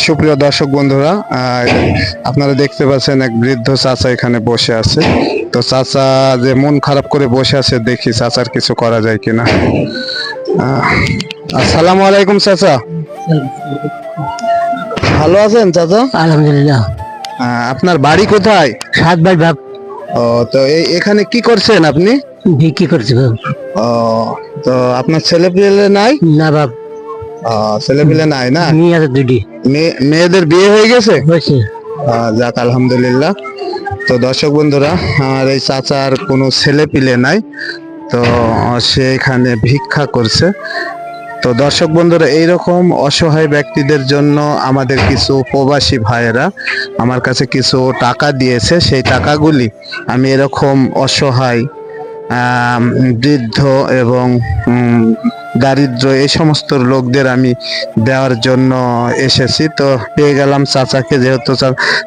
সুপ্রিয় দর্শক বন্ধুরা, আপনারা দেখতে পাচ্ছেন এক বৃদ্ধ চাচা এখানে বসে আছে। তো চাচা যে মন খারাপ করে বসে আছে, দেখি চাচার কিছু করা যায় কিনা। আসসালামু আলাইকুম চাচা, ভালো আছেন চাচা? আলহামদুলিল্লাহ। আপনার বাড়ি কোথায়? 7 ভাই বাপ। ও, তো এখানে কি করছেন আপনি? বিক্রি করছে বাপ। ও, তো আপনার ছেলে পেলে নাই? না বাপ, ছেলে পেলে নাই না? মেয়ে আছে দুটি। মেয়েদের বিয়ে হয়ে গেছে? হয়েছে। যাক আলহামদুলিল্লাহ। তো দর্শক বন্ধুরা, আমার এই চাচার কোনো ছেলে পিলে নাই, তো সে এখানে ভিক্ষা করছে। তো দর্শক বন্ধুরা, এইরকম অসহায় ব্যক্তিদের জন্য আমাদের কিছু প্রবাসী ভাইয়েরা আমার কাছে কিছু টাকা দিয়েছে। সেই টাকাগুলি আমি এরকম অসহায়, বৃদ্ধ এবং দারিদ্র এই সমস্ত লোকদের আমি দেওয়ার জন্য এসেছি। তো পেয়ে গেলাম চাচাকে, যেহেতু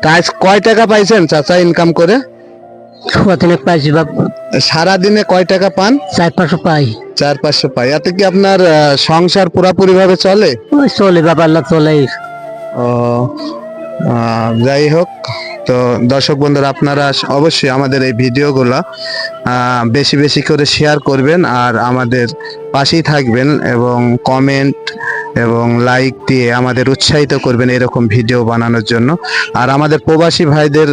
তা আজ কয় টাকা পাইছেন চাচা ইনকাম করে? কতনে পাইছি বাপ? সারাদিনে কয় টাকা পান? 400-500 পাই। 400-500 পাই। এতে কি আপনার সংসার পুরাপুরি ভাবে চলে? ওই চলে বাপ, আল্লাহ চলে। ও, যাই হোক। তো দর্শক বন্ধুরা, আপনারা অবশ্যই আমাদের এই ভিডিওগুলা বেশি বেশি করে শেয়ার করবেন আর আমাদের পাশেই থাকবেন এবং কমেন্ট এবং লাইক দিয়ে আমাদের উৎসাহিত করবেন এরকম ভিডিও বানানোর জন্য। আর আমাদের প্রবাসী ভাইদের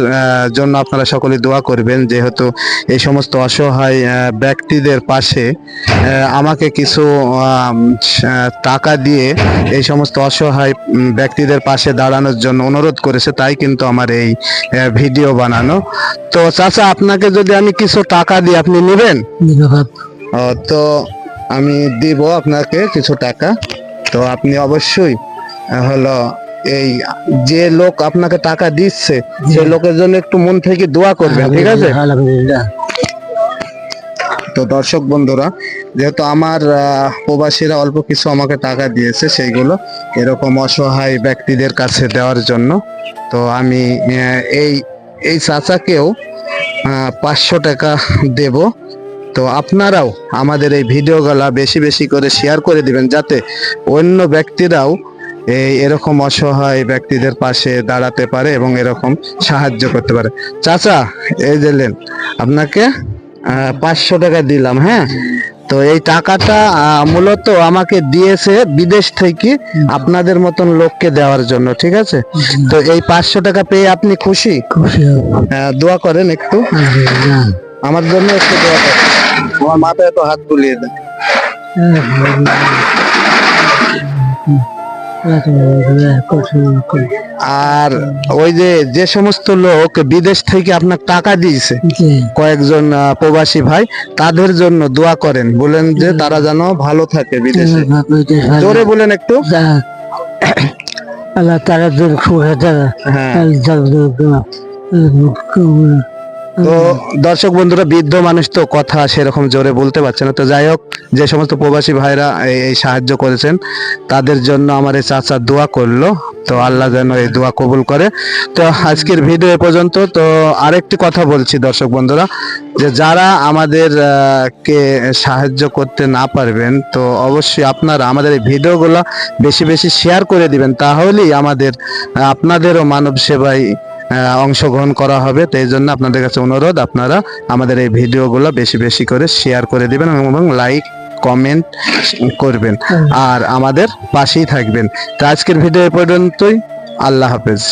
জন্য আপনারা সকলে দোয়া করবেন, যেহেতু এই সমস্ত অসহায় ব্যক্তিদের পাশে আমাকে কিছু টাকা দিয়ে এই সমস্ত অসহায় ব্যক্তিদের পাশে দাঁড়ানোর জন্য অনুরোধ করেছে, তাই কিন্তু আমার এই ভিডিও বানানো। তো চাচা, আপনাকে যদি আমি কিছু টাকা দিই, আপনি নেবেন? তো আমি দিব আপনাকে কিছু টাকা। তো আপনি অবশ্যই হলো এই যে লোক আপনাকে টাকা দিচ্ছে সেই লোকের জন্য একটু মন থেকে দোয়া করবেন, ঠিক আছে? আলহামদুলিল্লাহ। তো দর্শক বন্ধুরা, যেহেতু আমার প্রবাসীরা অল্প কিছু আমাকে টাকা দিয়েছে, সেইগুলো এরকম অসহায় ব্যক্তিদের কাছে দেওয়ার জন্য। তো আমি এই এই চাচাকেও 500 টাকা দেব। তো আপনারাও আমাদের এই ভিডিওগুলা বেশি বেশি করে শেয়ার করে দিবেন, যাতে অন্য ব্যক্তিরাও এরকম অসহায় ব্যক্তিদের পাশে দাঁড়াতে পারে এবং এরকম সাহায্য করতে পারে। চাচা, এই দিলেন আপনাকে 500 টাকা দিলাম। হ্যাঁ, তো এই টাকাটা মূলত আমাকে দিয়েছে বিদেশ থেকে আপনাদের মতন লোককে দেওয়ার জন্য, ঠিক আছে? তো এই 500 টাকা পেয়ে আপনি খুশি? খুশি। দোয়া করেন একটু আমার জন্য, একটু দোয়া করেন। আমার মাথায় তো হাত বুলিয়ে দেন। আর ওই যে সমস্ত লোক বিদেশ থেকে আপনার টাকা দিয়েছে, কয়েকজন প্রবাসী ভাই, তাদের জন্য দোয়া করেন, বলেন যে তারা যেন ভালো থাকে বিদেশে। জোরে বলেন একটু। আল্লাহ তারা তো দর্শক বন্ধুরা, বৃদ্ধ মানুষ তো কথা সেরকম জোরে বলতে পারছে না। তো যাই হোক, যে সমস্ত প্রবাসী ভাইরা এই সাহায্য করেছেন তাদের জন্য আমার এই চাচা দোয়া করলো। তো আল্লাহ যেন এই দোয়া কবুল করে। তো আজকের ভিডিও এ পর্যন্ত। তো আরেকটি কথা বলছি দর্শক বন্ধুরা, যে যারা আমাদের কে সাহায্য করতে না পারবেন, তো অবশ্যই আপনারা আমাদের এই ভিডিওগুলো বেশি বেশি শেয়ার করে দিবেন, তাহলেই আমাদের আপনাদেরও মানব সেবায় অংশগ্রহণ করা হবে। তো এই জন্য আপনাদের কাছে অনুরোধ, আপনারা আমাদের এই ভিডিওগুলো বেশি বেশি করে শেয়ার করে দিবেন এবং লাইক কমেন্ট করবেন আর আমাদের পাশেই থাকবেন। তো আজকের ভিডিও এ পর্যন্তই। আল্লাহ হাফেজ।